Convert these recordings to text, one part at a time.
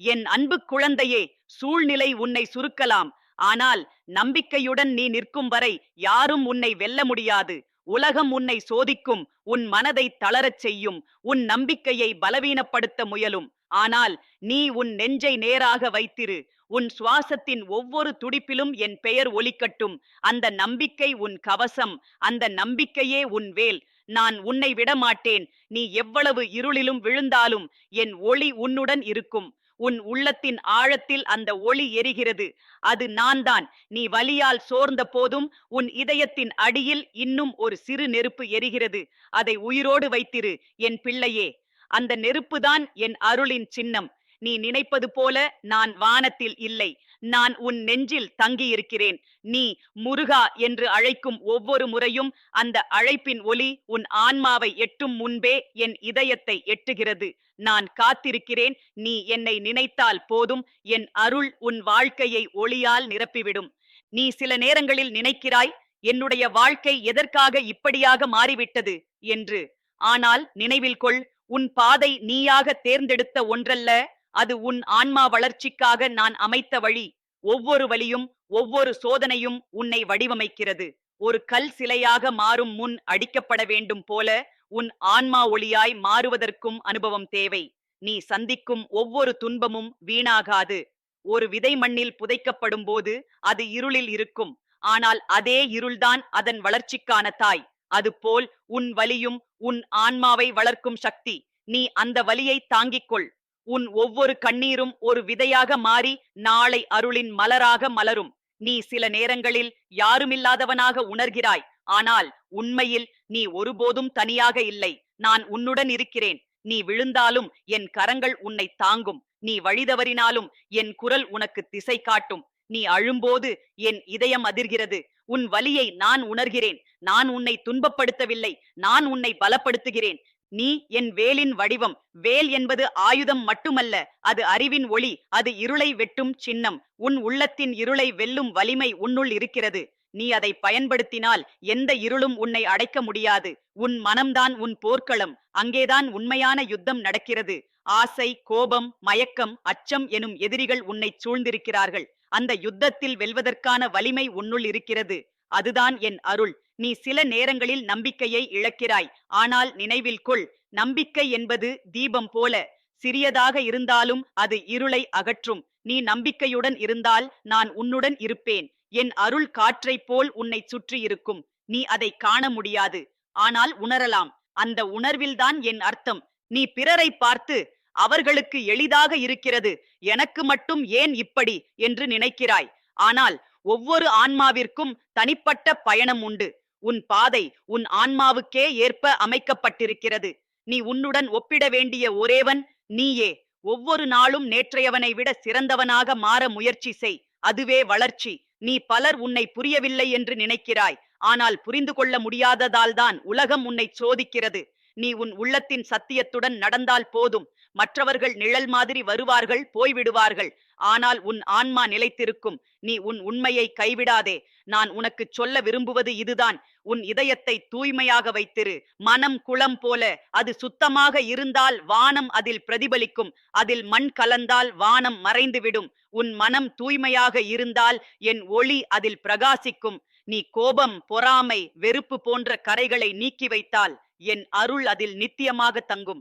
என் அன்பு குழந்தையே, சூழ்நிலை உன்னை சுருக்கலாம். ஆனால் நம்பிக்கையுடன் நீ நிற்கும் வரை யாரும் உன்னை வெல்ல முடியாது. உலகம் உன்னை சோதிக்கும், உன் மனதை தளரச் செய்யும், உன் நம்பிக்கையை பலவீனப்படுத்த முயலும். ஆனால் நீ உன் நெஞ்சை நேராக வைத்திரு. உன் சுவாசத்தின் ஒவ்வொரு துடிப்பிலும் என் பெயர் ஒலிக்கட்டும். அந்த நம்பிக்கை உன் கவசம், அந்த நம்பிக்கையே உன் வேல். நான் உன்னை விடமாட்டேன். நீ எவ்வளவு இருளிலும் விழுந்தாலும் என் ஒளி உன்னுடன் இருக்கும். உன் உள்ளத்தின் ஆழத்தில் அந்த ஒளி எரிகிறது. அது நான்தான். நீ வலியால் சோர்ந்த போதும் உன் இதயத்தின் அடியில் இன்னும் ஒரு சிறு நெருப்பு எரிகிறது. அதை உயிரோடு வைத்திரு என் பிள்ளையே. அந்த நெருப்புதான் என் அருளின் சின்னம். நீ நினைப்பது போல நான் வானத்தில் இல்லை. நான் உன் நெஞ்சில் தங்கியிருக்கிறேன். நீ முருகா என்று அழைக்கும் ஒவ்வொரு முறையும் அந்த அழைப்பின் ஒலி உன் ஆன்மாவை எட்டும் முன்பே என் இதயத்தை எட்டுகிறது. நான் காத்திருக்கிறேன். நீ என்னை நினைத்தால் போதும். என் அருள் உன் வாழ்க்கையை ஒளியால் நிரப்பிவிடும். நீ சில நேரங்களில் நினைக்கிறாய், என்னுடைய வாழ்க்கை எதற்காக இப்படியாக மாறிவிட்டது என்று. ஆனால் நினைவில் கொள், உன் பாதை நீயாக தேர்ந்தெடுத்த ஒன்றல்ல. அது உன் ஆன்மா வளர்ச்சிக்காக நான் அமைத்த வழி. ஒவ்வொரு வழியும் ஒவ்வொரு சோதனையும் உன்னை வடிவமைக்கிறது. ஒரு கல் சிலையாக மாறும் முன் அடிக்கப்பட வேண்டும் போல உன் ஆன்மா ஒளியாய் மாறுவதற்கும் அனுபவம் தேவை. நீ சந்திக்கும் ஒவ்வொரு துன்பமும் வீணாகாது. ஒரு விதை மண்ணில் புதைக்கப்படும் போது அது இருளில் இருக்கும். ஆனால் அதே இருள்தான் அதன் வளர்ச்சிக்கான தாய். அதுபோல் உன் வலியும் உன் ஆன்மாவை வளர்க்கும் சக்தி. நீ அந்த வலியை தாங்கிக்கொள். உன் ஒவ்வொரு கண்ணீரும் ஒரு விதையாக மாறி நாளை அருளின் மலராக மலரும். நீ சில நேரங்களில் யாருமில்லாதவனாக உணர்கிறாய். ஆனால் உண்மையில் நீ ஒருபோதும் தனியாக இல்லை. நான் உன்னுடன் இருக்கிறேன். நீ விழுந்தாலும் என் கரங்கள் உன்னை தாங்கும். நீ வழிதவறினாலும் என் குரல் உனக்கு திசை காட்டும். நீ அழும்போது என் இதயம் அதிர்கிறது. உன் வலியை நான் உணர்கிறேன். நான் உன்னை துன்பப்படுத்தவில்லை. நான் உன்னை பலப்படுத்துகிறேன். நீ என் வேலின் வடிவம். வேல் என்பது ஆயுதம் மட்டுமல்ல, அது அறிவின் ஒளி. அது இருளை வெட்டும் சின்னம். உன் உள்ளத்தின் இருளை வெல்லும் வலிமை உன்னுள் இருக்கிறது. நீ அதை பயன்படுத்தினால் எந்த இருளும் உன்னை அடைக்க முடியாது. உன் மனம்தான் உன் போர்க்களம். அங்கேதான் உண்மையான யுத்தம் நடக்கிறது. ஆசை, கோபம், மயக்கம், அச்சம் எனும் எதிரிகள் உன்னை சூழ்ந்திருக்கிறார்கள். அந்த யுத்தத்தில் வெல்வதற்கான வலிமை உன்னுள் இருக்கிறது. அதுதான் என் அருள். நீ சில நேரங்களில் நம்பிக்கையை இழக்கிறாய். ஆனால் நினைவில் கொள், நம்பிக்கை என்பது தீபம் போல. சிறியதாக இருந்தாலும் அது இருளை அகற்றும். நீ நம்பிக்கையுடன் இருந்தால் நான் உன்னுடன் இருப்பேன். என் அருள் காற்றைப் போல் உன்னை சுற்றி இருக்கும். நீ அதை காண முடியாது, ஆனால் உணரலாம். அந்த உணர்வில்தான் என் அர்த்தம். நீ பிறரை பார்த்து அவர்களுக்கு எளிதாக இருக்கிறது, எனக்கு மட்டும் ஏன் இப்படி என்று நினைக்கிறாய். ஆனால் ஒவ்வொரு ஆன்மாவிற்கும் தனிப்பட்ட பயணம் உண்டு. உன் பாதை உன் ஆன்மாவுக்கே ஏற்ப அமைக்கப்பட்டிருக்கிறது. நீ உன்னுடன் ஒப்பிட வேண்டிய ஒரேவன் நீயே. ஒவ்வொரு நாளும் நேற்றையவனை விட சிறந்தவனாக மாற முயற்சி செய். அதுவே வளர்ச்சி. நீ பலர் உன்னை புரியவில்லை என்று நினைக்கிறாய். ஆனால் புரிந்து கொள்ள முடியாததால்தான் உலகம் உன்னை சோதிக்கிறது. நீ உன் உள்ளத்தின் சத்தியத்துடன் நடந்தால் போதும். மற்றவர்கள் நிழல் மாதிரி வருவார்கள், போய்விடுவார்கள். ஆனால் உன் ஆன்மா நிலைத்திருக்கும். நீ உன் உண்மையை கைவிடாதே. நான் உனக்கு சொல்ல விரும்புவது இதுதான். உன் இதயத்தை தூய்மையாக வைத்திரு. மனம் குளம் போல. அது சுத்தமாக இருந்தால் வானம் அதில் பிரதிபலிக்கும். அதில் மண் கலந்தால் வானம் மறைந்துவிடும். உன் மனம் தூய்மையாக இருந்தால் என் ஒளி அதில் பிரகாசிக்கும். நீ கோபம், பொறாமை, வெறுப்பு போன்ற கரைகளை நீக்கி வைத்தால் என் அருள் அதில் நித்தியமாக தங்கும்.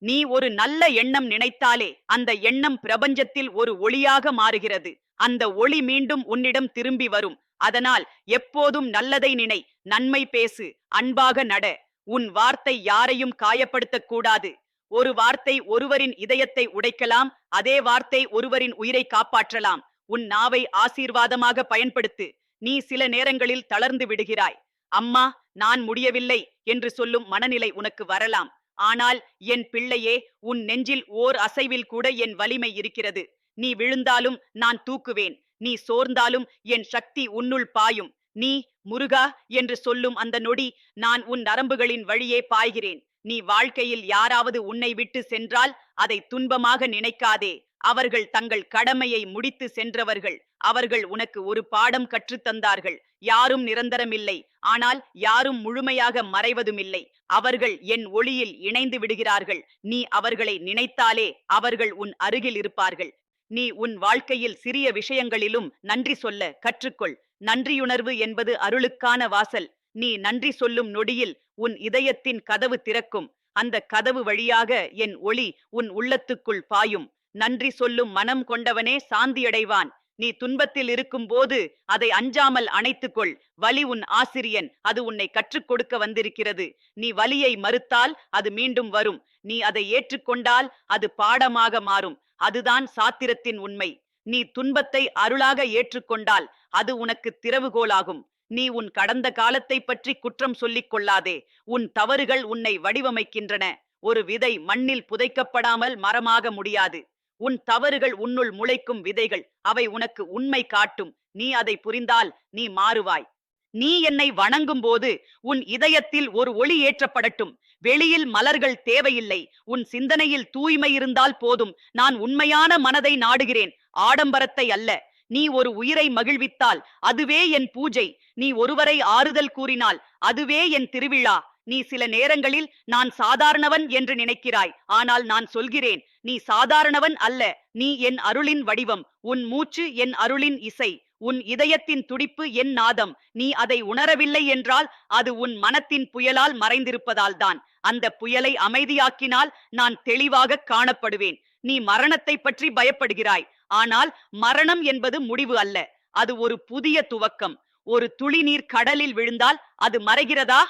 நீ ஒரு நல்ல எண்ணம் நினைத்தாலே அந்த எண்ணம் பிரபஞ்சத்தில் ஒரு ஒளியாக மாறுகிறது. அந்த ஒளி மீண்டும் உன்னிடம் திரும்பி வரும். அதனால் எப்போதும் நல்லதை நினை, நன்மை பேசு, அன்பாக நட. உன் வார்த்தை யாரையும் காயப்படுத்தக் கூடாது. ஒரு வார்த்தை ஒருவரின் இதயத்தை உடைக்கலாம். அதே வார்த்தை ஒருவரின் உயிரை காப்பாற்றலாம். உன் நாவை ஆசீர்வாதமாக பயன்படுத்து. நீ சில நேரங்களில் தளர்ந்து விடுகிறாய். அம்மா, நான் முடியவில்லை என்று சொல்லும் மனநிலை உனக்கு வரலாம். ஆனால் என் பிள்ளையே, உன் நெஞ்சில் ஓர் அசைவில் கூட என் வலிமை இருக்கிறது. நீ விழுந்தாலும் நான் தூக்குவேன். நீ சோர்ந்தாலும் என் சக்தி உன்னுள் பாயும். நீ முருகா என்று சொல்லும் அந்த நொடி நான் உன் நரம்புகளின் வழியே பாய்கிறேன். நீ வாழ்க்கையில் யாராவது உன்னை விட்டு சென்றால் அதை துன்பமாக நினைக்காதே. அவர்கள் தங்கள் கடமையை முடித்து சென்றவர்கள். அவர்கள் உனக்கு ஒரு பாடம் கற்றுத்தந்தார்கள். யாரும் நிரந்தரமில்லை, ஆனால் யாரும் முழுமையாக மறைவதுமில்லை. அவர்கள் என் ஒளியில் இணைந்து விடுகிறார்கள். நீ அவர்களை நினைத்தாலே அவர்கள் உன் அருகில் இருப்பார்கள். நீ உன் வாழ்க்கையில் சிறிய விஷயங்களிலும் நன்றி சொல்ல கற்றுக்கொள். நன்றியுணர்வு என்பது அருளுக்கான வாசல். நீ நன்றி சொல்லும் நொடியில் உன் இதயத்தின் கதவு திறக்கும். அந்த கதவு வழியாக என் ஒளி உன் உள்ளத்துக்குள் பாயும். நன்றி சொல்லும் மனம் கொண்டவனே சாந்தியடைவான். நீ துன்பத்தில் இருக்கும் போது அதை அஞ்சாமல் அணைத்துக்கொள். வலி உன் ஆசிரியன், அது உன்னை கற்றுக் கொடுக்க வந்திருக்கிறது. நீ வலியை மறுத்தால் அது மீண்டும் வரும். நீ அதை ஏற்றுக்கொண்டால் அது பாடமாக மாறும். அதுதான் சாத்திரத்தின் உண்மை. நீ துன்பத்தை அருளாக ஏற்றுக்கொண்டால் அது உனக்கு திறவுகோலாகும். நீ உன் கடந்த காலத்தை பற்றி குற்றம் சொல்லிக் கொள்ளாதே. உன் தவறுகள் உன்னை வடிவமைக்கின்றன. ஒரு விதை மண்ணில் புதைக்கப்படாமல் மரமாக முடியாது. உன் தவறுகள் உன்னுள் முளைக்கும் விதைகள். அவை உனக்கு உண்மை காட்டும். நீ அதை புரிந்தால் நீ மாறுவாய். நீ என்னை வணங்கும் போது உன் இதயத்தில் ஒரு ஒளி ஏற்றப்படட்டும். வெளியில் மலர்கள் தேவையில்லை. உன் சிந்தனையில் தூய்மை இருந்தால் போதும். நான் உண்மையான மனதை நாடுகிறேன், ஆடம்பரத்தை அல்ல. நீ ஒரு உயிரை மகிழ்வித்தால் அதுவே என் பூஜை. நீ ஒருவரை ஆறுதல் கூறினால் அதுவே என் திருவிழா. நீ சில நேரங்களில் நான் சாதாரணவன் என்று நினைக்கிறாய். ஆனால் நான் சொல்கிறேன், நீ சாதாரணவன் அல்ல. நீ என் அருளின் வடிவம். உன் மூச்சு என் அருளின் இசை. உன் இதயத்தின் துடிப்பு என் நாதம். நீ அதை உணரவில்லை என்றால் அது உன் மனத்தின் புயலால் மறைந்திருப்பதால் தான். அந்த புயலை அமைதியாக்கினால் நான் தெளிவாக காணப்படுவேன். நீ மரணத்தை பற்றி பயப்படுகிறாய். ஆனால் மரணம் என்பது முடிவு அல்ல. அது ஒரு புதிய துவக்கம். ஒரு துளி நீர் கடலில் விழுந்தால் அது மறைகிறதா?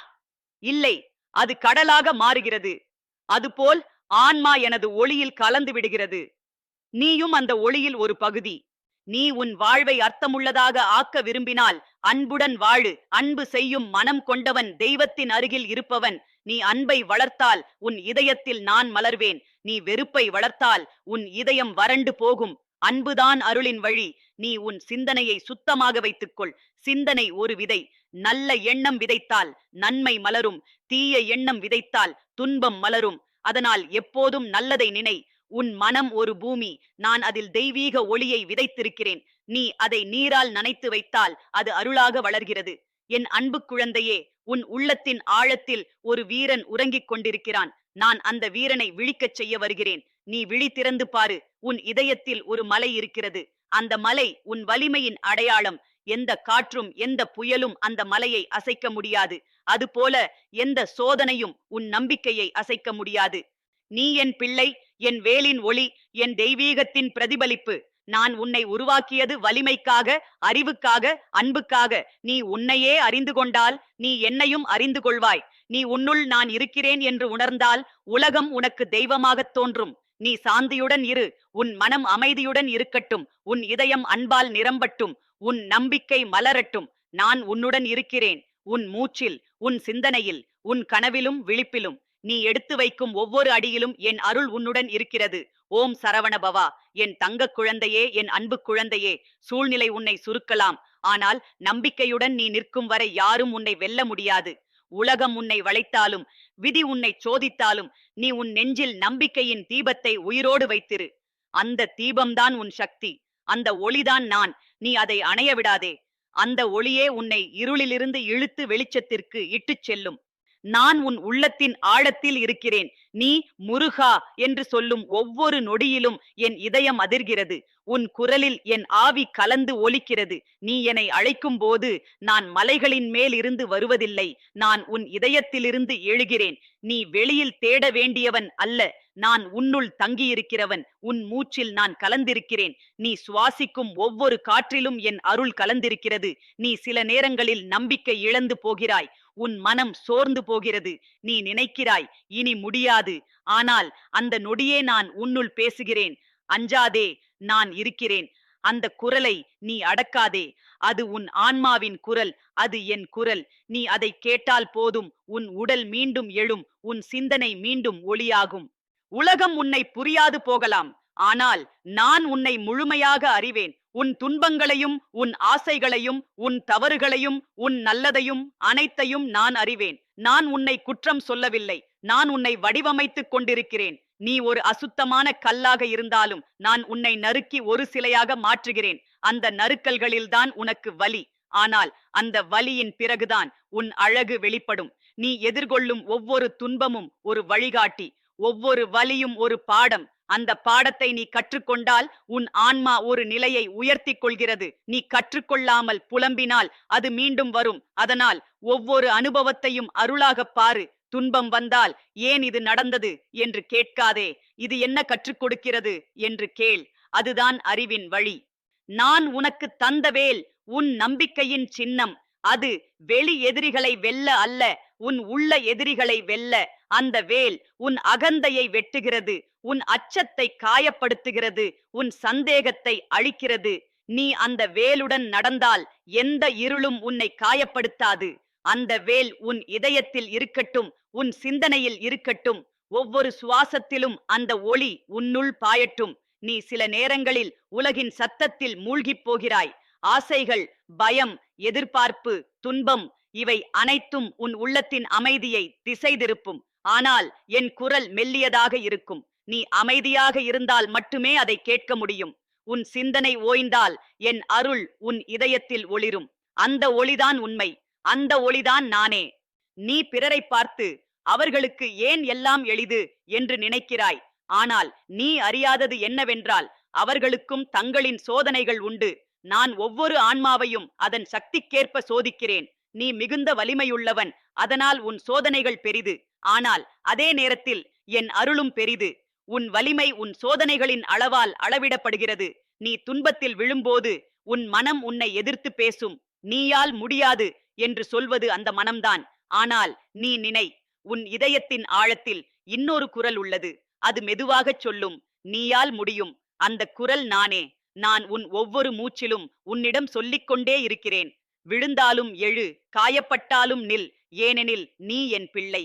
இல்லை, அது கடலாக மாறுகிறது. அதுபோல் ஆன்மா எனது ஒளியில் கலந்து விடுகிறது. நீயும் அந்த ஒளியில் ஒரு பகுதி. நீ உன் வாழ்வை அர்த்தமுள்ளதாக ஆக்க விரும்பினால் அன்புடன் வாழு. அன்பு செய்யும் மனம் கொண்டவன் தெய்வத்தின் அருகில் இருப்பவன். நீ அன்பை வளர்த்தால் உன் இதயத்தில் நான் மலர்வேன். நீ வெறுப்பை வளர்த்தால் உன் இதயம் வறண்டு போகும். அன்புதான் அருளின் வழி. நீ உன் சிந்தனையை சுத்தமாக வைத்துக்கொள். சிந்தனை ஒரு விதை. நல்ல எண்ணம் விதைத்தால் நன்மை மலரும். தீய எண்ணம் விதைத்தால் துன்பம் மலரும். அதனால் எப்போதும் நல்லதை நினை. உன் மனம் ஒரு பூமி. நான் அதில் தெய்வீக ஒளியை விதைத்திருக்கிறேன். நீ அதை நீரால் நனைத்து வைத்தால் அது அருளாக வளர்கிறது. என் அன்பு குழந்தையே, உன் உள்ளத்தின் ஆழத்தில் ஒரு வீரன் உறங்கிக் கொண்டிருக்கிறான். நான் அந்த வீரனை விழிக்கச் செய்ய வருகிறேன். நீ விழி திறந்து பாரு. உன் இதயத்தில் ஒரு மலை இருக்கிறது. அந்த மலை உன் வலிமையின் அடையாளம். எந்த காற்றும் எந்த புயலும் அந்த மலையை அசைக்க முடியாது. அதுபோல எந்த சோதனையும் உன் நம்பிக்கையை அசைக்க முடியாது. நீ என் பிள்ளை, என் வேலின் ஒளி, என் தெய்வீகத்தின் பிரதிபலிப்பு. நான் உன்னை உருவாக்கியது வலிமைக்காக, அறிவுக்காக, அன்புக்காக. நீ உன்னையே அறிந்து கொண்டால் நீ என்னையும் அறிந்து கொள்வாய். நீ உன்னுள் நான் இருக்கிறேன் என்று உணர்ந்தால் உலகம் உனக்கு தெய்வமாகத் தோன்றும். நீ சாந்தியுடன் இரு. உன் மனம் அமைதியுடன் இருக்கட்டும். உன் இதயம் அன்பால் நிரம்பட்டும். உன் நம்பிக்கை மலரட்டும். நான் உன்னுடன் இருக்கிறேன். உன் மூச்சில், உன் சிந்தனையில், உன் கனவிலும் விழிப்பிலும். நீ எடுத்து வைக்கும் ஒவ்வொரு அடியிலும் என் அருள் உன்னுடன் இருக்கிறது. ஓம் சரவண பவா. என் தங்க குழந்தையே, என் அன்பு குழந்தையே, சூழ்நிலை உன்னை சுருக்கலாம். ஆனால் நம்பிக்கையுடன் நீ நிற்கும் வரை யாரும் உன்னை வெல்ல முடியாது. உலகம் உன்னை வளைத்தாலும், விதி உன்னை சோதித்தாலும், நீ உன் நெஞ்சில் நம்பிக்கையின் தீபத்தை உயிரோடு வைத்திரு. அந்த தீபம்தான் உன் சக்தி. அந்த ஒளிதான் நான். நீ அதை அணைய விடாதே. அந்த ஒளியே உன்னை இருளிலிருந்து இழுத்து வெளிச்சத்திற்கு இட்டுச் செல்லும். நான் உன் உள்ளத்தின் ஆழத்தில் இருக்கிறேன். நீ முருகா என்று சொல்லும் ஒவ்வொரு நொடியிலும் என் இதயம் அதிர்கிறது. உன் குரலில் என் ஆவி கலந்து ஒலிக்கிறது. நீ என்னை அழைக்கும் போது நான் மலைகளின் மேல் இருந்து வருவதில்லை. நான் உன் இதயத்திலிருந்து எழுகிறேன். நீ வெளியில் தேட வேண்டியவன் அல்ல. நான் உன்னுள் தங்கியிருக்கிறவன். உன் மூச்சில் நான் கலந்திருக்கிறேன். நீ சுவாசிக்கும் ஒவ்வொரு காற்றிலும் என் அருள் கலந்திருக்கிறது. நீ சில நேரங்களில் நம்பிக்கை இழந்து போகிறாய். உன் மனம் சோர்ந்து போகிறது. நீ நினைக்கிறாய் இனி முடியாது. ஆனால் அந்த நொடியே நான் உன்னுள் பேசுகிறேன். அஞ்சாதே, நான் இருக்கிறேன். அந்த குரலை நீ அடக்காதே. அது உன் ஆன்மாவின் குரல். அது என் குரல். நீ அதை கேட்டால் போதும். உன் உடல் மீண்டும் எழும். உன் சிந்தனை மீண்டும் ஒளியாகும். உலகம் உன்னை புரியாது போகலாம். ஆனால் நான் உன்னை முழுமையாக அறிவேன். உன் துன்பங்களையும், உன் ஆசைகளையும், உன் தவறுகளையும், உன் நல்லதையும் அனைத்தையும் நான் அறிவேன். நான் உன்னை குற்றம் சொல்லவில்லை. நான் உன்னை வடிவமைத்துக் கொண்டிருக்கிறேன். நீ ஒரு அசுத்தமான கல்லாக இருந்தாலும் நான் உன்னை நறுக்கி ஒரு சிலையாக மாற்றுகிறேன். அந்த நறுக்கல்களில்தான் உனக்கு வலி. ஆனால் அந்த வலியின் பிறகுதான் உன் அழகு வெளிப்படும். நீ எதிர்கொள்ளும் ஒவ்வொரு துன்பமும் ஒரு வழிகாட்டி, ஒவ்வொரு வலியும் ஒரு பாடம். அந்த பாடத்தை நீ கற்றுக்கொண்டால் உன் ஆன்மா ஒரு நிலையை உயர்த்திக் கொள்கிறது. நீ கற்றுக்கொள்ளாமல் புலம்பினால் அது மீண்டும் வரும். அதனால் ஒவ்வொரு அனுபவத்தையும் அருளாகப் பாரு. துன்பம் வந்தால் ஏன் இது நடந்தது என்று கேட்காதே. இது என்ன கற்றுக் கொடுக்கிறது என்று கேள். அதுதான் அறிவின் வழி. நான் உனக்கு தந்த வேல் உன் நம்பிக்கையின் சின்னம். அது வெளி எதிரிகளை வெல்ல அல்ல, உன் உள்ள எதிரிகளை வெல்ல. அந்த வேல் உன் அகந்தையை வெட்டுகிறது, உன் அச்சத்தை காயப்படுத்துகிறது, உன் சந்தேகத்தை அழிக்கிறது. நீ அந்த வேலுடன் நடந்தால் எந்த இருளும் உன்னை காயப்படுத்தாது. அந்த வேல் உன் இதயத்தில் இருக்கட்டும், உன் சிந்தனையில் இருக்கட்டும். ஒவ்வொரு சுவாசத்திலும் அந்த ஒளி உன்னுள் பாயட்டும். நீ சில நேரங்களில் உலகின் சத்தத்தில் மூழ்கிப் போகிறாய். ஆசைகள், பயம், எதிர்பார்ப்பு, துன்பம் இவை அனைத்தும் உன் உள்ளத்தின் அமைதியை திசை திருப்பும். ஆனால் என் குரல் மெல்லியதாக இருக்கும். நீ அமைதியாக இருந்தால் மட்டுமே அதை கேட்க முடியும். உன் சிந்தனை ஓய்ந்தால் என் அருள் உன் இதயத்தில் ஒளிரும். அந்த ஒளிதான் உண்மை. அந்த ஒளிதான் நானே. நீ பிறரை பார்த்து அவர்களுக்கு ஏன் எல்லாம் எளிது என்று நினைக்கிறாய். ஆனால் நீ அறியாதது என்னவென்றால் அவர்களுக்கும் தங்களின் சோதனைகள் உண்டு. நான் ஒவ்வொரு ஆன்மாவையும் அதன் சக்திக்கேற்ப சோதிக்கிறேன். நீ மிகுந்த வலிமையுள்ளவன், அதனால் உன் சோதனைகள் பெரிது. ஆனால் அதே நேரத்தில் என் அருளும் பெரிது. உன் வலிமை உன் சோதனைகளின் அளவால் அளவிடப்படுகிறது. நீ துன்பத்தில் விழும்போது உன் மனம் உன்னை எதிர்த்து பேசும். நீயால் முடியாது என்று சொல்வது அந்த மனம்தான். ஆனால் நீ நினை, உன் இதயத்தின் ஆழத்தில் இன்னொரு குரல் உள்ளது. அது மெதுவாகச் சொல்லும், நீயால் முடியும். அந்த குரல் நானே. நான் உன் ஒவ்வொரு மூச்சிலும் உன்னிடம் சொல்லிக்கொண்டே இருக்கிறேன். விழுந்தாலும் எழு, காயப்பட்டாலும் நில், ஏனெனில் நீ என் பிள்ளை.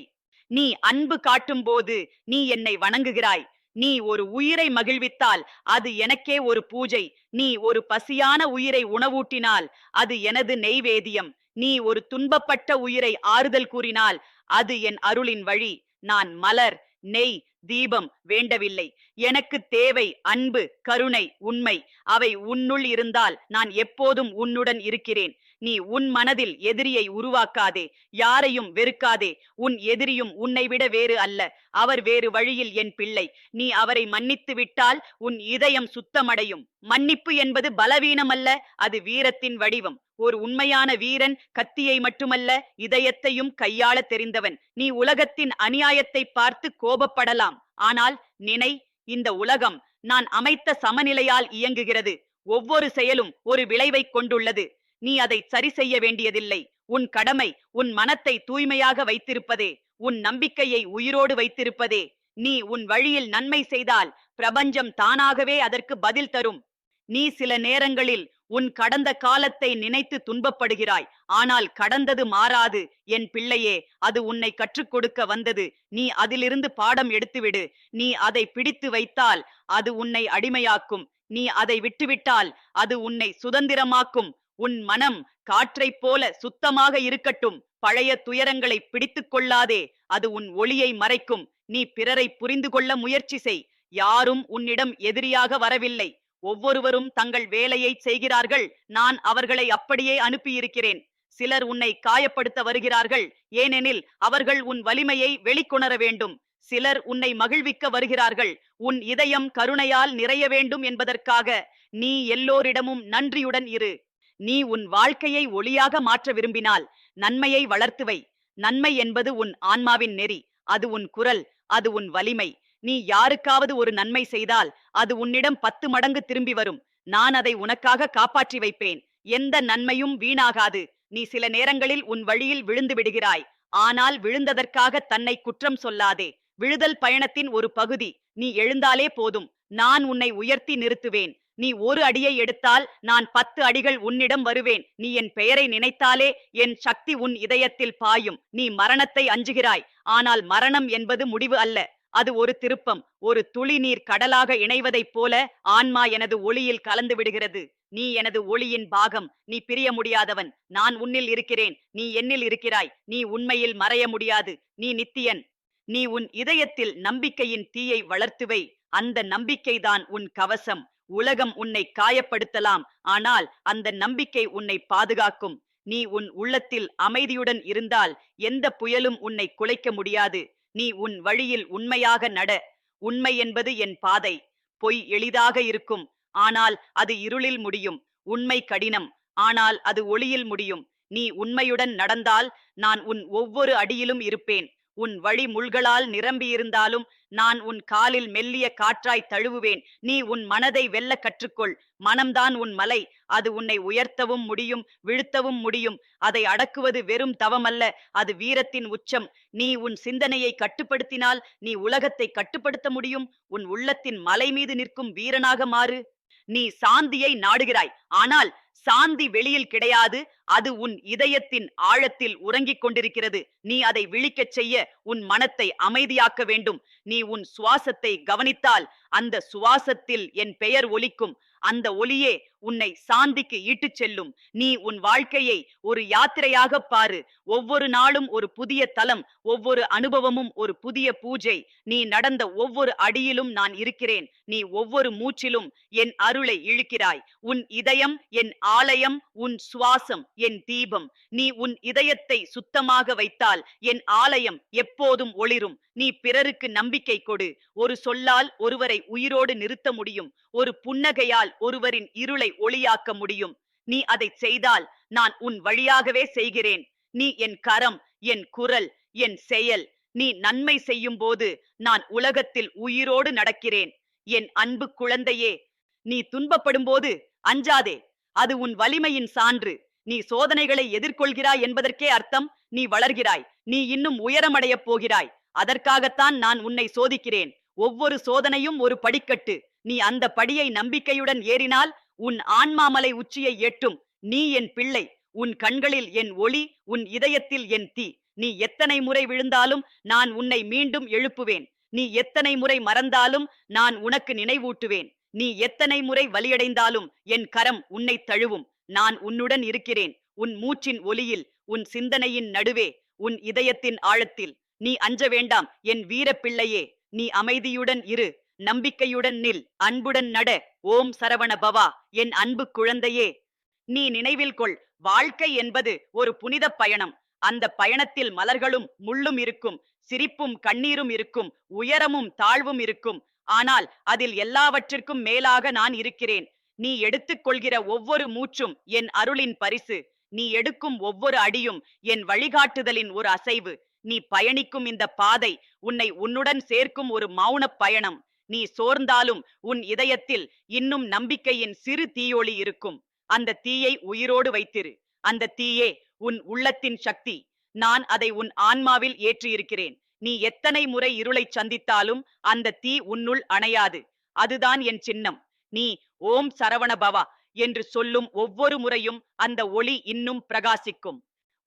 நீ அன்பு காட்டும் போது நீ என்னை வணங்குகிறாய். நீ ஒரு உயிரை மகிழ்வித்தால் அது எனக்கே ஒரு பூஜை. நீ ஒரு பசியான உயிரை உணவூட்டினால் அது எனது நெய்வேதியம். நீ ஒரு துன்பப்பட்ட உயிரை ஆறுதல் கூறினால் அது என் அருளின் வழி. நான் மலர், நெய், தீபம் வேண்டவில்லை. எனக்கு தேவை அன்பு, கருணை, உண்மை. அவை உன்னுள் இருந்தால் நான் எப்போதும் உன்னுடன் இருக்கிறேன். நீ உன் மனதில் எதிரியை உருவாக்காதே, யாரையும் வெறுக்காதே. உன் எதிரியும் உன்னை விட வேறு அல்ல. அவர் வேறு வழியில் என் பிள்ளை. நீ அவரை மன்னித்து விட்டால் உன் இதயம் சுத்தமடையும். மன்னிப்பு என்பது பலவீனம் அல்ல, அது வீரத்தின் வடிவம். ஒரு உண்மையான வீரன் கத்தியை மட்டுமல்ல, இதயத்தையும் கையாள தெரிந்தவன். நீ உலகத்தின் அநியாயத்தை பார்த்து கோபப்படலாம். ஆனால் நினை, இந்த உலகம் நான் அமைத்த சமநிலையால் இயங்குகிறது. ஒவ்வொரு செயலும் ஒரு விளைவை கொண்டுள்ளது. நீ அதை சரி செய்ய வேண்டியதில்லை. உன் கடமை உன் மனத்தை தூய்மையாக வைத்திருப்பதே, உன் நம்பிக்கையை உயிரோடு வைத்திருப்பதே. நீ உன் வழியில் நன்மை செய்தால் பிரபஞ்சம் தானாகவே அதற்கு பதில் தரும். நீ சில நேரங்களில் உன் கடந்த காலத்தை நினைத்து துன்பப்படுகிறாய். ஆனால் கடந்தது மாறாது என் பிள்ளையே. அது உன்னை கற்றுக் கொடுக்க வந்தது. நீ அதிலிருந்து பாடம் எடுத்துவிடு. நீ அதை பிடித்து வைத்தால் அது உன்னை அடிமையாக்கும். நீ அதை விட்டுவிட்டால் அது உன்னை சுதந்திரமாக்கும். உன் மனம் காற்றைப் போல சுத்தமாக இருக்கட்டும். பழைய துயரங்களை பிடித்துக் கொள்ளாதே, அது உன் ஒளியை மறைக்கும். நீ பிறரை புரிந்து கொள்ள முயற்சி செய். யாரும் உன்னிடம் எதிரியாக வரவில்லை. ஒவ்வொருவரும் தங்கள் வேலையை செய்கிறார்கள். நான் அவர்களை அப்படியே அனுப்பியிருக்கிறேன். சிலர் உன்னை காயப்படுத்த வருகிறார்கள், ஏனெனில் அவர்கள் உன் வலிமையை வெளிக்கொணர வேண்டும். சிலர் உன்னை மகிழ்விக்க வருகிறார்கள், உன் இதயம் கருணையால் நிறைய வேண்டும் என்பதற்காக. நீ எல்லோரிடமும் நன்றியுடன் இரு. நீ உன் வாழ்க்கையை ஒளியாக மாற்ற விரும்பினால் நன்மையை வளர்த்து வை. நன்மை என்பது உன் ஆன்மாவின் நெறி. அது உன் குரல், அது உன் வலிமை. நீ யாருக்காவது ஒரு நன்மை செய்தால் அது உன்னிடம் 10 மடங்கு திரும்பி வரும். நான் அதை உனக்காக காப்பாற்றி வைப்பேன். எந்த நன்மையும் வீணாகாது. நீ சில நேரங்களில் உன் வழியில் விழுந்து விடுகிறாய். ஆனால் விழுந்ததற்காக தன்னை குற்றம் சொல்லாதே. விழுதல் பயணத்தின் ஒரு பகுதி. நீ எழுந்தாலே போதும். நான் உன்னை உயர்த்தி நிறுத்துவேன். நீ ஒரு அடியை எடுத்தால் நான் 10 அடிகள் உன்னிடம் வருவேன். நீ என் பெயரை நினைத்தாலே என் சக்தி உன் இதயத்தில் பாயும். நீ மரணத்தை அஞ்சுகிறாய். ஆனால் மரணம் என்பது முடிவு அல்ல. அது ஒரு திருப்பம். ஒரு துளி நீர் கடலாக இணைவதைப் போல ஆன்மா எனது ஒளியில் கலந்து விடுகிறது. நீ எனது ஒளியின் பாகம். நீ பிரிய முடியாதவன். நான் உன்னில் இருக்கிறேன். நீ என்னில் இருக்கிறாய். நீ உண்மையில் மறைய முடியாது. நீ நித்தியன். நீ உன் இதயத்தில் நம்பிக்கையின் தீயை வளர்த்துவை. அந்த நம்பிக்கைதான் உன் கவசம். உலகம் உன்னை காயப்படுத்தலாம், ஆனால் அந்த நம்பிக்கை உன்னை பாதுகாக்கும். நீ உன் உள்ளத்தில் அமைதியுடன் இருந்தால் எந்த புயலும் உன்னை குலைக்க முடியாது. நீ உன் வழியில் உண்மையாக நட. உண்மை என்பது என் பாதை. பொய் எளிதாக இருக்கும், ஆனால் அது இருளில் முடியும். உண்மை கடினம், ஆனால் அது ஒளியில் முடியும். நீ உண்மையுடன் நடந்தால் நான் உன் ஒவ்வொரு அடியிலும் இருப்பேன். உன் வழி முள்களால் நிரம்பியிருந்தாலும் நான் உன் காலில் மெல்லிய காற்றாய் தழுவுவேன். நீ உன் மனதை வெல்ல கற்றுக்கொள். மனம்தான் உன் மலை. அது உன்னை உயர்த்தவும் முடியும், வீழ்த்தவும் முடியும். அதை அடக்குவது வெறும் தவமல்ல, அது வீரத்தின் உச்சம். நீ உன் சிந்தனையை கட்டுப்படுத்தினால் நீ உலகத்தை கட்டுப்படுத்த முடியும். உன் உள்ளத்தின் மலை மீது நிற்கும் வீரனாக மாறு. நீ சாந்தியை நாடுகிறாய், ஆனால் சாந்தி வெளியில் கிடையாது. அது உன் இதயத்தின் ஆழத்தில் உறங்கிக் கொண்டிருக்கிறது. நீ அதை விழிக்கச் செய்ய உன் மனத்தை அமைதியாக்க வேண்டும். நீ உன் சுவாசத்தை கவனித்தால் அந்த சுவாசத்தில் என் பெயர் ஒலிக்கும். அந்த ஒலியே உன்னை சாந்திக்கு இட்டுச் செல்லும். நீ உன் வாழ்க்கையை ஒரு யாத்திரையாக பாரு. ஒவ்வொரு நாளும் ஒரு புதிய தலம், ஒவ்வொரு அனுபவமும் ஒரு புதிய பூஜை. நீ நடந்த ஒவ்வொரு அடியிலும் நான் இருக்கிறேன். நீ ஒவ்வொரு மூச்சிலும் என் அருளை இழுக்கிறாய். உன் இதயம் என் ஆலயம், உன் சுவாசம் என் தீபம். நீ உன் இதயத்தை சுத்தமாக வைத்தால் என் ஆலயம் எப்போதும் ஒளிரும். நீ பிறருக்கு நம்பிக்கை கொடு. ஒரு சொல்லால் ஒருவரை உயிரோடு நிறுத்த முடியும். ஒரு புன்னகையால் ஒருவரின் இருளை ஒளியாக்க முடியும். நீ அதை செய்தால் நான் உன் வழியாகவே செய்கிறேன். நீ என் கரம், என் குரல், என் செயல். நீ நன்மை செய்யும் போது நான் உலகத்தில் உயிரோடு நடக்கிறேன். என் அன்பு குழந்தையே, நீ துன்பப்படும் போது அஞ்சாதே. அது உன் வலிமையின் சான்று. நீ சோதனைகளை எதிர்கொள்கிறாய் என்பதற்கே அர்த்தம் நீ வளர்கிறாய். நீ இன்னும் உயரமடையப் போகிறாய். அதற்காகத்தான் நான் உன்னை சோதிக்கிறேன். ஒவ்வொரு சோதனையும் ஒரு படிக்கட்டு. நீ அந்த படியை நம்பிக்கையுடன் ஏறினால் உன் ஆன்மாமலை உச்சியை எட்டும். நீ என் பிள்ளை. உன் கண்களில் என் ஒளி, உன் இதயத்தில் என் தீ. நீ எத்தனை முறை விழுந்தாலும் நான் உன்னை மீண்டும் எழுப்புவேன். நீ எத்தனை முறை மறந்தாலும் நான் உனக்கு நினைவூட்டுவேன். நீ எத்தனை முறை வலியடைந்தாலும் என் கரம் உன்னை தழுவும். நான் உன்னுடன் இருக்கிறேன். உன் மூச்சின் ஒலியில், உன் சிந்தனையின் நடுவே, உன் இதயத்தின் ஆழத்தில். நீ அஞ்ச வேண்டாம் என் வீர பிள்ளையே. நீ அமைதியுடன் இரு, நம்பிக்கையுடன் நில், அன்புடன் நட. ஓம் சரவண பவா. என் அன்பு குழந்தையே, நீ நினைவில் கொள், வாழ்க்கை என்பது ஒரு புனித பயணம். அந்த பயணத்தில் மலர்களும் முள்ளும் இருக்கும், சிரிப்பும் கண்ணீரும் இருக்கும், உயரமும் தாழ்வும் இருக்கும். ஆனால் அதில் எல்லாவற்றிற்கும் மேலாக நான் இருக்கிறேன். நீ எடுத்துக்கொள்கிற ஒவ்வொரு மூச்சும் என் அருளின் பரிசு. நீ எடுக்கும் ஒவ்வொரு அடியும் என் வழிகாட்டுதலின் ஒரு அசைவு. நீ பயணிக்கும் இந்த பாதை உன்னை உன்னுடன் சேர்க்கும் ஒரு மௌனப் பயணம். நீ சோர்ந்தாலும் உன் இதயத்தில் இன்னும் நம்பிக்கையின் சிறு தீயொளி இருக்கும். அந்த தீயை உயிரோடு வைத்திரு. அந்த தீயே உன் உள்ளத்தின் சக்தி. நான் அதை உன் ஆன்மாவில் ஏற்றியிருக்கிறேன். நீ எத்தனை முறை இருளை சந்தித்தாலும் அந்த தீ உன்னுள் அணையாது. அதுதான் என் சின்னம். நீ ஓம் சரவண பவா என்று சொல்லும் ஒவ்வொரு முறையும் அந்த ஒளி இன்னும் பிரகாசிக்கும்.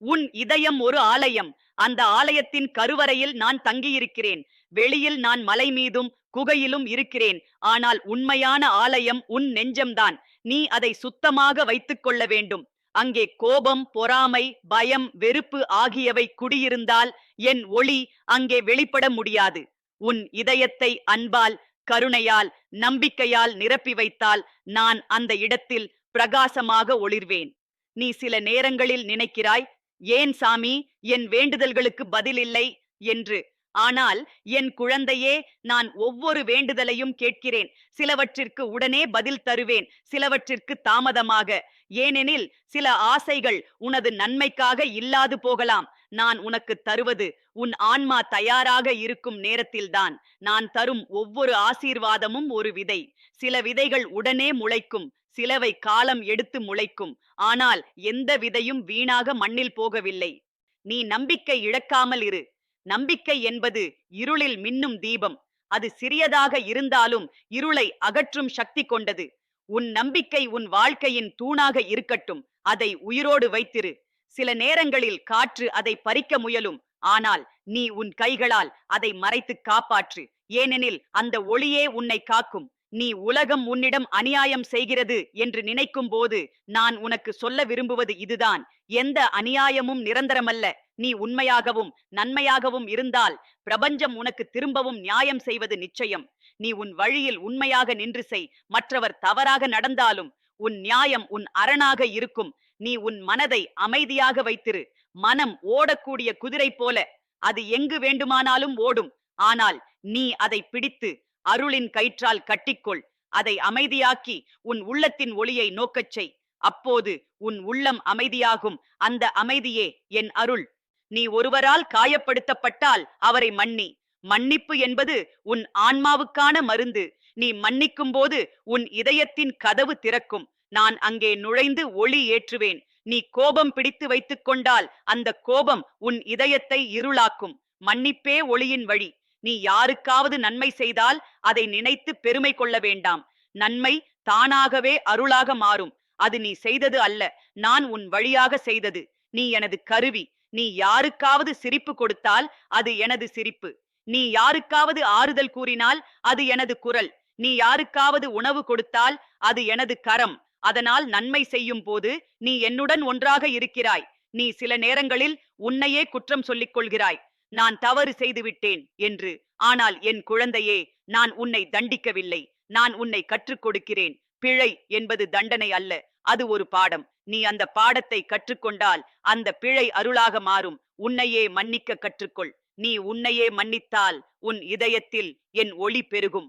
உன் இதயம் ஒரு ஆலயம். அந்த ஆலயத்தின் கருவறையில் நான் தங்கியிருக்கிறேன். வெளியில் நான் மலை மீதும் குகையிலும் இருக்கிறேன். ஆனால் உண்மையான ஆலயம் உன் நெஞ்சம்தான். நீ அதை சுத்தமாக வைத்துக் கொள்ள வேண்டும். அங்கே கோபம், பொறாமை, பயம், வெறுப்பு ஆகியவை குடியிருந்தால் என் ஒளி அங்கே வெளிப்பட முடியாது. உன் இதயத்தை அன்பால், கருணையால், நம்பிக்கையால் நிரப்பி வைத்தால் நான் அந்த இடத்தில் பிரகாசமாக ஒளிர்வேன். நீ சில நேரங்களில் நினைக்கிறாய், ஏன் சாமி என் வேண்டுதல்களுக்கு பதில் இல்லை என்று. ஆனால் என் குழந்தையே, நான் ஒவ்வொரு வேண்டுதலையும் கேட்கிறேன். சிலவற்றிற்கு உடனே பதில் தருவேன், சிலவற்றிற்கு தாமதமாக. ஏனெனில் சில ஆசைகள் உனது நன்மைக்காக இல்லாது போகலாம். நான் உனக்கு தருவது உன் ஆன்மா தயாராக இருக்கும் நேரத்தில்தான். நான் தரும் ஒவ்வொரு ஆசீர்வாதமும் ஒரு விதை. சில விதைகள் உடனே முளைக்கும், சிலவை காலம் எடுத்து முளைக்கும். ஆனால் எந்த விதையும் வீணாக மண்ணில் போகவில்லை. நீ நம்பிக்கை இழக்காமல் இரு. நம்பிக்கை என்பது இருளில் மின்னும் தீபம். அது சிறியதாக இருந்தாலும் இருளை அகற்றும் சக்தி கொண்டது. உன் நம்பிக்கை உன் வாழ்க்கையின் தூணாக இருக்கட்டும். அதை உயிரோடு வைத்திரு. சில நேரங்களில் காற்று அதை பறிக்க முயலும். ஆனால் நீ உன் கைகளால் அதை மறைத்து காப்பாற்று. ஏனெனில் அந்த ஒளியே உன்னை காக்கும். நீ உலகம் உன்னிடம் அநியாயம் செய்கிறது என்று நினைக்கும் போது நான் உனக்கு சொல்ல விரும்புவது இதுதான். எந்த அநியாயமும் நிரந்தரமல்ல. நீ உண்மையாகவும் நன்மையாகவும் இருந்தால் பிரபஞ்சம் உனக்கு திரும்பவும் நியாயம் செய்வது நிச்சயம். நீ உன் வழியில் உண்மையாக நின்று செய். மற்றவர் தவறாக நடந்தாலும் உன் நியாயம் உன் அரணாக இருக்கும். நீ உன் மனதை அமைதியாக வைத்திரு. மனம் ஓடக்கூடிய குதிரை போல, அது எங்கு வேண்டுமானாலும் ஓடும். ஆனால் நீ அதை பிடித்து அருளின் கயிற்றால் கட்டிக்கொள். அதை அமைதியாக்கி உன் உள்ளத்தின் ஒளியை நோக்கச் செய். அப்போது உன் உள்ளம் அமைதியாகும். அந்த அமைதியே என் அருள். நீ ஒருவரால் காயப்படுத்தப்பட்டால் அவரை மன்னி. மன்னிப்பு என்பது உன் ஆன்மாவுக்கான மருந்து. நீ மன்னிக்கும் போது உன் இதயத்தின் கதவு திறக்கும். நான் அங்கே நுழைந்து ஒளி ஏற்றுவேன். நீ கோபம் பிடித்து வைத்துக் கொண்டால் அந்த கோபம் உன் இதயத்தை இருளாக்கும். மன்னிப்பே ஒளியின் வழி. நீ யாருக்காவது நன்மை செய்தால் அதை நினைத்து பெருமை கொள்ள வேண்டாம். நன்மை தானாகவே அருளாக மாறும். அது நீ செய்தது அல்ல, நான் உன் வழியாக செய்தது. நீ எனது கருவி. நீ யாருக்காவது சிரிப்பு கொடுத்தால் அது எனது சிரிப்பு. நீ யாருக்காவது ஆறுதல் கூறினால் அது எனது குரல். நீ யாருக்காவது உணவு கொடுத்தால் அது எனது கரம். அதனால் நன்மை செய்யும் போது நீ என்னுடன் ஒன்றாக இருக்கிறாய். நீ சில நேரங்களில் உன்னையே குற்றம் சொல்லிக் கொள்கிறாய், நான் தவறு செய்துவிட்டேன் என்று. ஆனால் என் குழந்தையே, நான் உன்னை தண்டிக்கவில்லை. நான் உன்னை கற்றுக் கொடுக்கிறேன். பிழை என்பது தண்டனை அல்ல, அது ஒரு பாடம். நீ அந்த பாடத்தை கற்றுக்கொண்டால் அந்த பிழை அருளாக மாறும். உன்னையே மன்னிக்க கற்றுக்கொள். நீ உன்னையே மன்னித்தால் உன் இதயத்தில் என் ஒளி பெருகும்.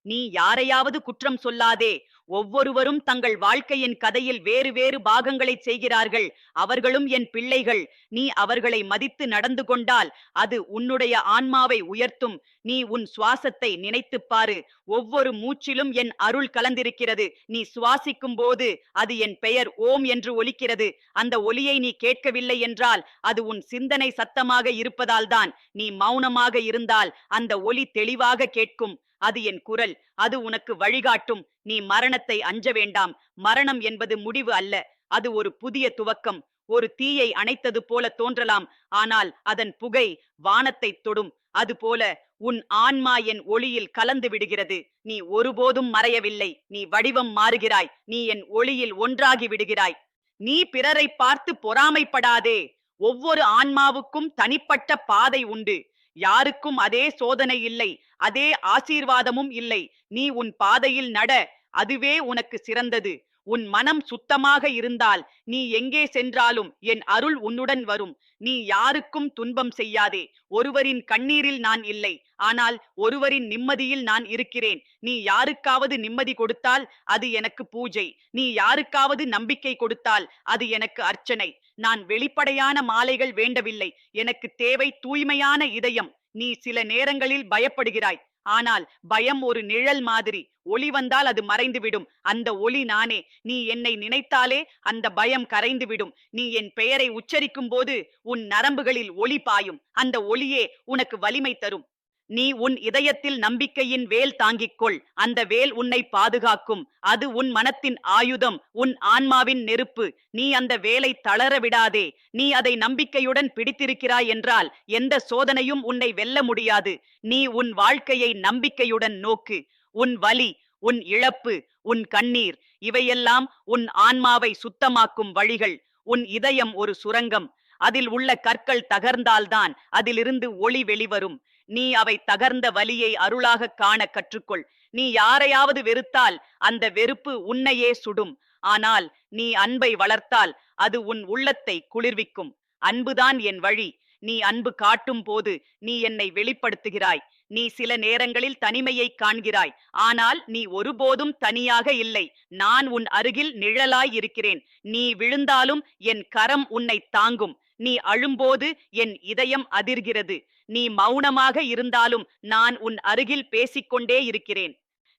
நீ யாரையாவது குற்றம் சொல்லாதே. ஒவ்வொருவரும் தங்கள் வாழ்க்கையின் கதையில் வேறு வேறு பாகங்களை செய்கிறார்கள். அவர்களும் என் பிள்ளைகள். நீ அவர்களை மதித்து நடந்து கொண்டால் அது உன்னுடைய ஆன்மாவை உயர்த்தும். நீ உன் சுவாசத்தை நினைத்துப் பாரு. ஒவ்வொரு மூச்சிலும் என் அருள் கலந்திருக்கிறது. நீ சுவாசிக்கும் போது அது என் பெயர் ஓம் என்று ஒலிக்கிறது. அந்த ஒலியை நீ கேட்கவில்லை என்றால் அது உன் சிந்தனை சத்தமாக இருப்பதால்தான். நீ மௌனமாக இருந்தால் அந்த ஒலி தெளிவாக கேட்கும். அது என் குரல். அது உனக்கு வழிகாட்டும். நீ மரணத்தை அஞ்ச வேண்டாம். மரணம் என்பது முடிவு அல்ல, அது ஒரு புதிய துவக்கம். ஒரு தீயை அணைத்தது போல தோன்றலாம், ஆனால் அதன் புகை வானத்தை தொடும். அதுபோல உன் ஆன்மா என் ஒளியில் கலந்து விடுகிறது. நீ ஒருபோதும் மறையவில்லை. நீ வடிவம் மாறுகிறாய். நீ என் ஒளியில் ஒன்றாகி விடுகிறாய். நீ பிறரை பார்த்து பொறாமைப்படாதே. ஒவ்வொரு ஆன்மாவுக்கும் தனிப்பட்ட பாதை உண்டு. யாருக்கும் அதே சோதனை இல்லை, அதே ஆசீர்வாதமும் இல்லை. நீ உன் பாதையில் நட. அதுவே உனக்கு சிறந்தது. உன் மனம் சுத்தமாக இருந்தால் நீ எங்கே சென்றாலும் என் அருள் உன்னுடன் வரும். நீ யாருக்கும் துன்பம் செய்யாதே. ஒருவரின் கண்ணீரில் நான் இல்லை, ஆனால் ஒருவரின் நிம்மதியில் நான் இருக்கிறேன். நீ யாருக்காவது நிம்மதி கொடுத்தால் அது எனக்கு பூஜை. நீ யாருக்காவது நம்பிக்கை கொடுத்தால் அது எனக்கு அர்ச்சனை. நான் வெளிப்படையான மாலைகள் வேண்டவில்லை. எனக்கு தேவை தூய்மையான இதயம். நீ சில நேரங்களில் பயப்படுகிறாய், ஆனால் பயம் ஒரு நிழல் மாதிரி. ஒளி வந்தால் அது மறைந்துவிடும். அந்த ஒளி நானே. நீ என்னை நினைத்தாலே அந்த பயம் கரைந்துவிடும். நீ என் பெயரை உச்சரிக்கும் போது உன் நரம்புகளில் ஒளி பாயும். அந்த ஒளியே உனக்கு வலிமை தரும். நீ உன் இதயத்தில் நம்பிக்கையின் வேல் தாங்கிக்கொள். அந்த வேல் உன்னை பாதுகாக்கும். அது உன் மனத்தின் ஆயுதம், உன் ஆன்மாவின் நெருப்பு. நீ அந்த வேலை தளர விடாதே. நீ அதை நம்பிக்கையுடன் பிடித்திருக்கிறாய் என்றால் எந்த சோதனையும் உன்னை வெல்ல முடியாது. நீ உன் வாழ்க்கையை நம்பிக்கையுடன் நோக்கு. உன் வலி, உன் இழப்பு, உன் கண்ணீர், இவையெல்லாம் உன் ஆன்மாவை சுத்தமாக்கும் வழிகள். உன் இதயம் ஒரு சுரங்கம். அதில் உள்ள கற்கள் தகர்ந்தால்தான் அதிலிருந்து ஒளி வெளிவரும். நீ அவை தகர்ந்த வலியை அருளாக காண கற்றுக்கொள். நீ யாரையாவது வெறுத்தால் அந்த வெறுப்பு உன்னையே சுடும். ஆனால் நீ அன்பை வளர்த்தால் அது உன் உள்ளத்தை குளிர்விக்கும். அன்புதான் என் வழி. நீ அன்பு காட்டும் போது நீ என்னை வெளிப்படுத்துகிறாய். நீ சில நேரங்களில் தனிமையை காண்கிறாய், ஆனால் நீ ஒருபோதும் தனியாக இல்லை. நான் உன் அருகில் நிழலாய் இருக்கிறேன். நீ விழுந்தாலும் என் கரம் உன்னை தாங்கும். நீ அழும்போது என் இதயம் அதிர்கிறது. நீ மௌனமாக இருந்தாலும் நான் உன் அருகில் பேசிக்கொண்டே இருக்கிறேன்.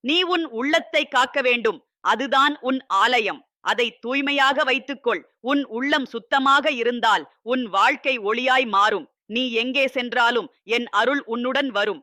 நீ உன் உள்ளத்தை காக்க வேண்டும். அதுதான் உன் ஆலயம். அதை தூய்மையாக வைத்துக்கொள். உன் உள்ளம் சுத்தமாக இருந்தால் உன் வாழ்க்கை ஒளியாய் மாறும். நீ எங்கே சென்றாலும் என் அருள் உன்னுடன் வரும்.